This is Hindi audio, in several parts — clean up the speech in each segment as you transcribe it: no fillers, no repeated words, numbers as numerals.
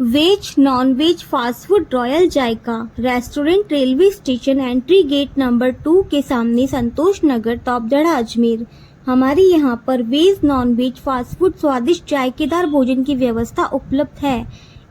Veg non veg fast food royal जायका restaurant railway station entry gate number 2 के सामने संतोष नगर तोपदड़ा अजमेर। हमारे यहाँ पर veg non veg fast food स्वादिष्ट जायकेदार भोजन की व्यवस्था उपलब्ध है।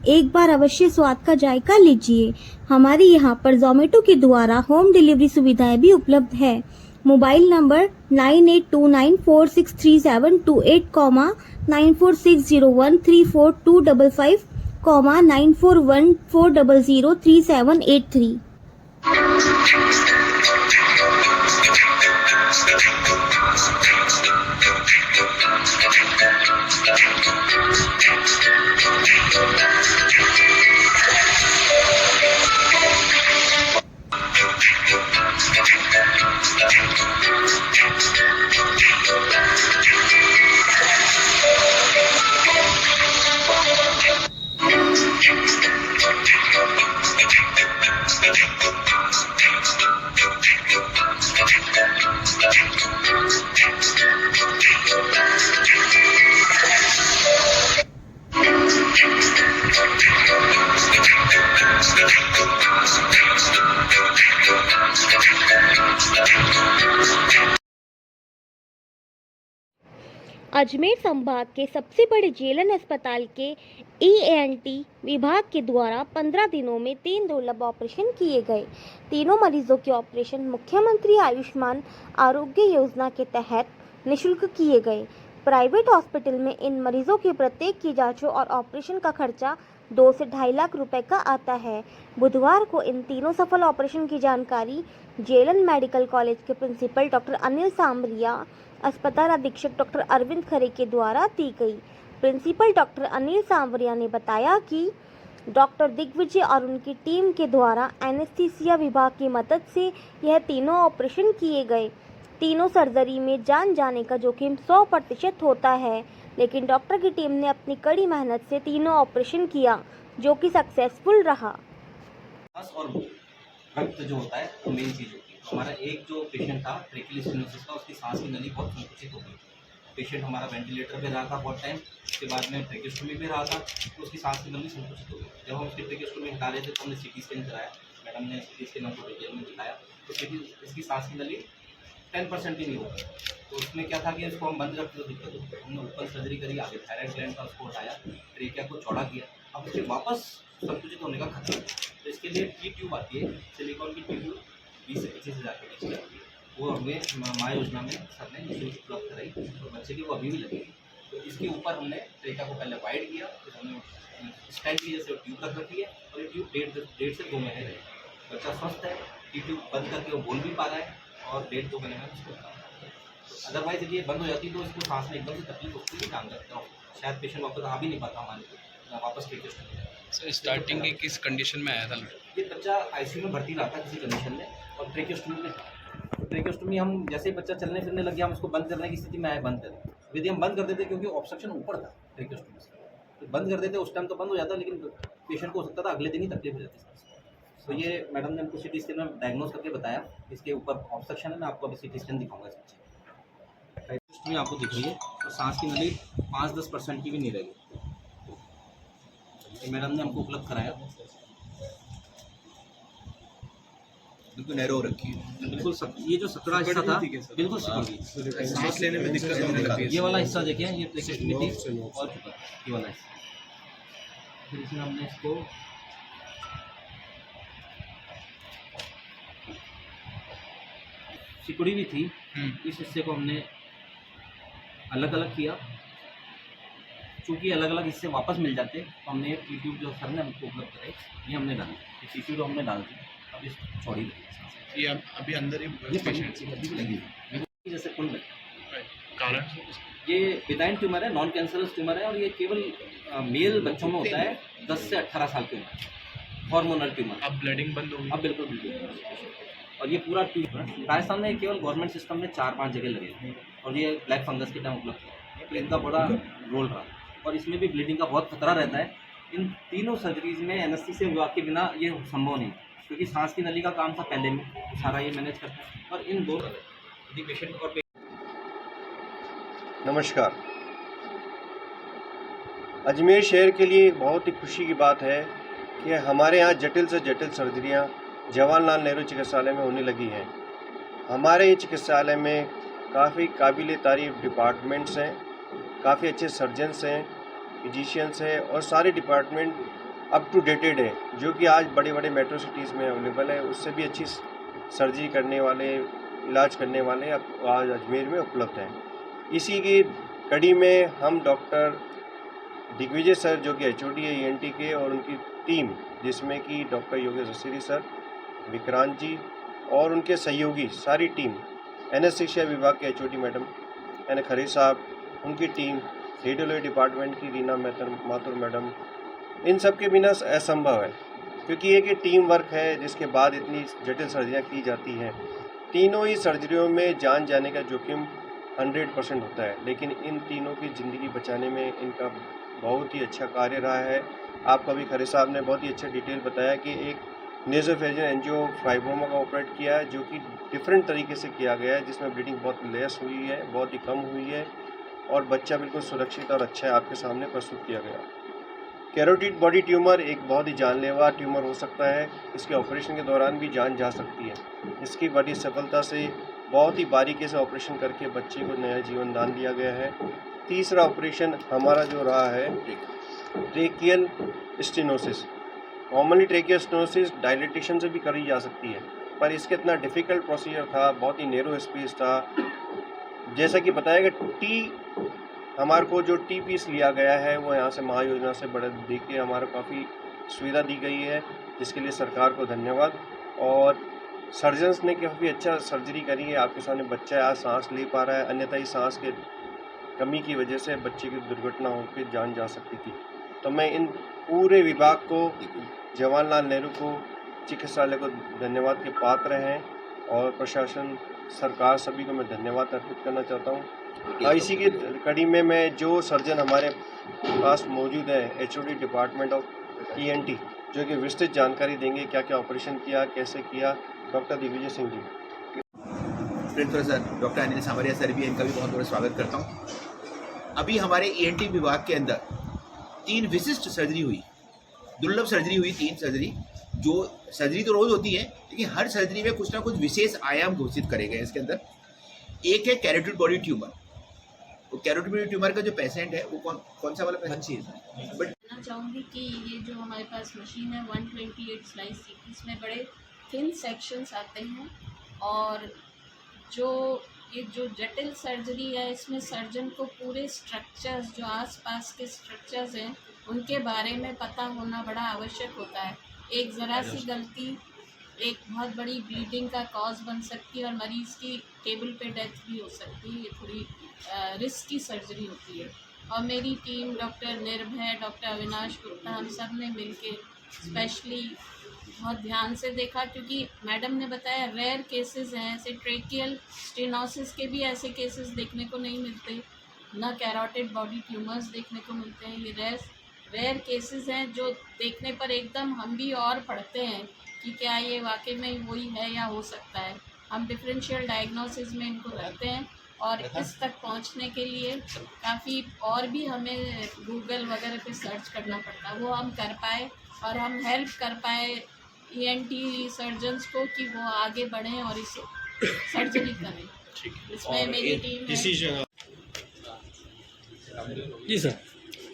एक बार अवश्य स्वाद का जायका लीजिए। हमारे यहाँ पर जोमेटो के द्वारा होम डिलीवरी सुविधाएं भी उपलब्ध है। Mobile number 9829463728, 9460134255, 9414003783। अजमेर संभाग के सबसे बड़े जेएलएन अस्पताल के ईएनटी विभाग के द्वारा 15 दिनों में 3 दुर्लभ ऑपरेशन किए गए। तीनों मरीजों के ऑपरेशन मुख्यमंत्री आयुष्मान आरोग्य योजना के तहत निःशुल्क किए गए। प्राइवेट हॉस्पिटल में इन मरीजों के प्रत्येक की जांचों और ऑपरेशन का खर्चा 2 से 2.5 लाख रुपए का आता है। बुधवार को इन तीनों सफल ऑपरेशन की जानकारी जेएलएन मेडिकल कॉलेज के प्रिंसिपल डॉक्टर अनिल सांवरिया, अस्पताल अधीक्षक डॉक्टर अरविंद खरे के द्वारा दी गई। प्रिंसिपल डॉक्टर अनिल सांवरिया ने बताया कि डॉक्टर दिग्विजय और उनकी टीम के द्वारा एनेस्थीसिया विभाग की मदद से यह तीनों ऑपरेशन किए गए। तीनों सर्जरी में जान जाने का जोखिम 100% होता है, लेकिन डॉक्टर की टीम ने अपनी कड़ी मेहनत से तीनों ऑपरेशन किया, जो कि सक्सेसफुल रहा। और रक्त जो होता है वो मेन चीज़ होती है। हमारा एक जो पेशेंट था ट्रेकियल स्टेनोसिस का, उसकी सांस की नली बहुत संकुचित हो गई। पेशेंट हमारा वेंटिलेटर पे रहा था बहुत टाइम, उसके बाद में ट्रेकियोस्टोमी पे रहा था, तो उसकी सांस की नली संकुचित हो गई। जब हम उसकी ट्रेकियोस्टोमी हटा रहे थे तो हमने सीटी स्कैन कराया। मैडम ने सीटी स्कैन हमको डिटेल में दिखाया, तो इसकी सांस की नली 10% ही नहीं होगी। तो उसमें क्या था कि इसको हम बंद रखते तो दिक्कत होती है। हमने ओपन सर्जरी करी, आगे थायराइड ग्लैंड का उसको हटाया, ट्रेकिया को चौड़ा किया। अब उसके वापस संकुचित होने का खतरा है, तो इसके लिए टी ट्यूब आती है, सिलिकॉन की टी ट्यूब 20 से 25 हज़ार के बीच की आती है। वो हमें माँ योजना में सर ने निःशुल्क उपलब्ध कराई, तो बच्चे की वो अभी भी लगेगी। तो इसके ऊपर हमने ट्रेका को पहले वाइड किया, फिर हमने स्टैंड की जैसे ट्यूब रख रखी है, और ये ट्यूब 1.5 से 2 महीने रहेगी। बच्चा स्वस्थ है, टी ट्यूब बंद करके वो बोल भी पा रहा है, और 1.5-2 महीने में उसको अदरवाइज यदि ये बंद हो जाती तो इसको सांस में एकदम से तकलीफ होती है, काम करता हूँ, शायद पेशेंट वापस आ भी नहीं पाता हमारे को, वापस ट्रेकियोस्टोमी। सर स्टार्टिंग के किस कंडीशन में आया था? ये बच्चा आईसीयू में भर्ती रहा था किसी कंडीशन में, और ट्रेकियोस्टोमी में था। तो ट्रेकियोस्टोमी हम जैसे ही बच्चा चलने फिरने लग गया, हम उसको बंद करने की स्थिति में आए, बंद करें। यदि हम बंद कर देते, क्योंकि ऑब्स्ट्रक्शन ऊपर था ट्रेकियोस्टोमी से, तो बंद कर देते उस टाइम तो बंद हो जाता, लेकिन पेशेंट को हो सकता था अगले दिन ही तकलीफ हो जाती। तो ये मैडम ने हमको सीटी स्कैन में डायग्नोज करके बताया, इसके ऊपर ऑब्स्ट्रक्शन है। मैं आपको अभी सीटी स्कैन दिखाऊंगा। ट्रेकियोस्टोमी आपको दिख रही है, तो सांस की नली 5-10% की भी नहीं रहेगी। ये मैडम ने हमको उपलब्ध कराया, बिल्कुल नैरो रखी है, बिल्कुल ये जो सकड़ा हिस्सा था बिल्कुल सिकुड़ गई। सांस लेने में दिक्कत होने लगी है। ये वाला हिस्सा देखिए, ये ट्रेकियोस्टोमी थी, और ये वाला हिस्सा, फिर इसमें हमने इसको सिकुड़ी भी थी, इस हिस्से को हमने अलग अलग किया। चूँकि अलग अलग हिस्से वापस मिल जाते, तो हमने ये टी ट्यूब जो सर ने हमको उपलब्ध कराई, ये हमने डाली, ये टी ट्यूब हमने डाल दी। अब इस चौड़ी लगी, ये अभी अंदर ही पेशेंट लगी जैसे कुंड लगी। कारण ये बिनाइन ट्यूमर है, नॉन कैंसरस ट्यूमर है, और ये केवल मेल बच्चों में होता है 10 से 18 साल की उम्र, हार्मोनल ट्यूमर। अब ब्लडिंग बंद होगी? अब बिल्कुल बिल्कुल। और ये पूरा ट्यूब राजस्थान में केवल गवर्नमेंट सिस्टम में 4-5 जगह लगे, और ये ब्लैक फंगस के टाइम उपलब्ध है, तो इनका बड़ा रोल रहा। और इसमें भी ब्लीडिंग का बहुत खतरा रहता है। इन तीनों सर्जरीज में एनेस्थीसिया विभाग के बिना ये संभव नहीं, क्योंकि सांस की नली का काम था पहले में, सारा ये मैनेज करता है। और इन दो यदि पेशेंट और नमस्कार। अजमेर शहर के लिए बहुत ही खुशी की बात है कि हमारे यहाँ जटिल से जटिल सर्जरियाँ जवाहरलाल नेहरू चिकित्सालय में होने लगी हैं। हमारे चिकित्सालय में काफ़ी काबिल तारीफ़ डिपार्टमेंट्स हैं, काफ़ी अच्छे सर्जन्स हैं, फिजिशियंस हैं और सारे डिपार्टमेंट अप टू डेटेड है, जो कि आज बड़े बड़े मेट्रो सिटीज़ में अवेलेबल है। उससे भी अच्छी सर्जरी करने वाले, इलाज करने वाले अब आज अजमेर में उपलब्ध हैं। इसी की कड़ी में हम डॉक्टर दिग्विजय सर, जो कि HOD है ENT के, और उनकी टीम, जिसमें कि डॉक्टर योगेश असीरी सर, विक्रांत जी और उनके सहयोगी सारी टीम, एनेस्थीसिया विभाग के HOD मैडम यानी खरे साहब, उनकी टीम, रेडियोलॉजी डिपार्टमेंट की रीना माथुर मैडम, इन सब के बिना असंभव है, क्योंकि ये कि टीम वर्क है, जिसके बाद इतनी जटिल सर्जरियाँ की जाती हैं। तीनों ही सर्जरियों में जान जाने का जोखिम 100% होता है, लेकिन इन तीनों की ज़िंदगी बचाने में इनका बहुत ही अच्छा कार्य रहा है। आपको अभी खरे साहब ने बहुत ही अच्छा डिटेल बताया कि एक नेज़ोफेजियल एंजियोफाइब्रोमा का ऑपरेट किया है, जो कि डिफरेंट तरीके से किया गया है, जिसमें ब्लीडिंग बहुत लेस हुई है, बहुत ही कम हुई है और बच्चा बिल्कुल सुरक्षित और अच्छा है, आपके सामने प्रस्तुत किया गया। कैरोटिड बॉडी ट्यूमर एक बहुत ही जानलेवा ट्यूमर हो सकता है, इसके ऑपरेशन के दौरान भी जान जा सकती है। इसकी बड़ी सफलता से बहुत ही बारीकी से ऑपरेशन करके बच्चे को नया जीवन दान दिया गया है। तीसरा ऑपरेशन हमारा जो रहा है tracheal stenosis. Commonly tracheal stenosis dilatation से भी करी जा सकती है, पर इसका इतना डिफ़िकल्ट प्रोसीजर था, बहुत ही नैरो स्पेस था। जैसा कि बताया कि हमारे को जो टी पीस लिया गया है, वो यहाँ से महायोजना से बड़े दे के हमारे काफ़ी सुविधा दी गई है, जिसके लिए सरकार को धन्यवाद। और सर्जन्स ने काफ़ी अच्छा सर्जरी करी है। आपके सामने बच्चा आज सांस ले पा रहा है, अन्यथा ही सांस के कमी की वजह से बच्चे की दुर्घटना होकर जान जा सकती थी। तो मैं इन पूरे विभाग को, जवाहरलाल नेहरू को, चिकित्सालय को धन्यवाद के पात्र हैं और प्रशासन, सरकार, सभी को मैं धन्यवाद अर्पित करना चाहता हूँ। इसी की कड़ी में मैं जो सर्जन हमारे पास मौजूद है HOD डिपार्टमेंट ऑफ ENT, जो कि विस्तृत जानकारी देंगे क्या क्या ऑपरेशन किया, कैसे किया, doctor Digvijay Singh ji. Principal sir doctor Anil सामरिया सर भी, इनका भी बहुत बहुत स्वागत करता हूँ। अभी हमारे ENT विभाग के अंदर 3 विशिष्ट सर्जरी हुई, दुर्लभ सर्जरी हुई, 3 सर्जरी। जो सर्जरी तो रोज़ होती है, लेकिन हर सर्जरी में कुछ ना कुछ विशेष आयाम घोषित करे गए इसके अंदर। एक है कैरोटिड बॉडी ट्यूमर। तो कैरोटिड बॉडी ट्यूमर का जो पेशेंट है वो कौन सा वाला पेशेंट है? बट कहना चाहूँगी कि ये जो हमारे पास मशीन है 128 स्लाइस की, इसमें बड़े थिन सेक्शंस आते हैं और ये जो जटिल सर्जरी है, इसमें सर्जन को पूरे स्ट्रक्चर्स, जो आसपास के स्ट्रक्चर्स हैं, उनके बारे में पता होना बड़ा आवश्यक होता है। एक ज़रा सी गलती एक बहुत बड़ी ब्लीडिंग का कॉज बन सकती है और मरीज़ की टेबल पे डेथ भी हो सकती है। ये थोड़ी रिस्की सर्जरी होती है। और मेरी टीम डॉक्टर निर्भय, डॉक्टर अविनाश गुप्ता, हम सब ने मिलके स्पेशली बहुत ध्यान से देखा, क्योंकि मैडम ने बताया रेयर केसेस हैं, ऐसे ट्रेकियल स्टेनोसिस के भी ऐसे केसेस देखने को नहीं मिलते, ना कैरोटिड बॉडी ट्यूमर्स देखने को मिलते हैं। ये रेयर केसेस हैं जो देखने पर एकदम हम भी और पढ़ते हैं कि क्या ये वाकई में वही है या हो सकता है। हम डिफरेंशियल डायग्नोसिस में इनको रखते हैं और इस तक पहुंचने के लिए काफ़ी और भी हमें गूगल वगैरह पे सर्च करना पड़ता है, वो हम कर पाए और हम हेल्प कर पाए ENT सर्जन्स को कि वो आगे बढ़ें और इसे सर्जरी करें। इसमें मेरी टीम है। जी सर,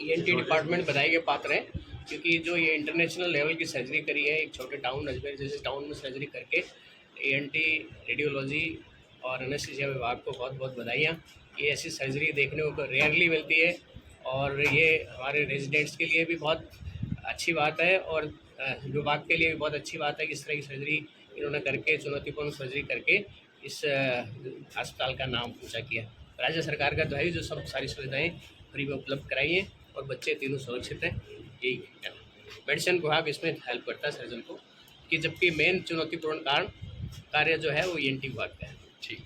ENT डिपार्टमेंट बधाई के पात्र है, क्योंकि जो ये इंटरनेशनल लेवल की सर्जरी करी है, एक छोटे टाउन अजमेर जैसे टाउन में सर्जरी करके, ENT, रेडियोलॉजी और एनेस्थीसिया विभाग को बहुत बहुत बधाइयाँ। ये ऐसी सर्जरी देखने को रेयरली मिलती है और ये हमारे रेजिडेंट्स के लिए भी बहुत अच्छी बात है और विभाग के लिए भी बहुत अच्छी बात है कि इस तरह की सर्जरी इन्होंने करके, चुनौतीपूर्ण सर्जरी करके इस अस्पताल का नाम ऊँचा किया। राज्य सरकार का दवाई जो सब सारी सुविधाएँ फ्री में उपलब्ध कराई हैं और बच्चे तीनों सुरक्षित हैं। यही मेडिसिन विभाग इसमें हेल्प करता है सर्जन को, कि जबकि मेन चुनौतीपूर्ण कार्य जो है वो ENT विभाग का है। ठीक।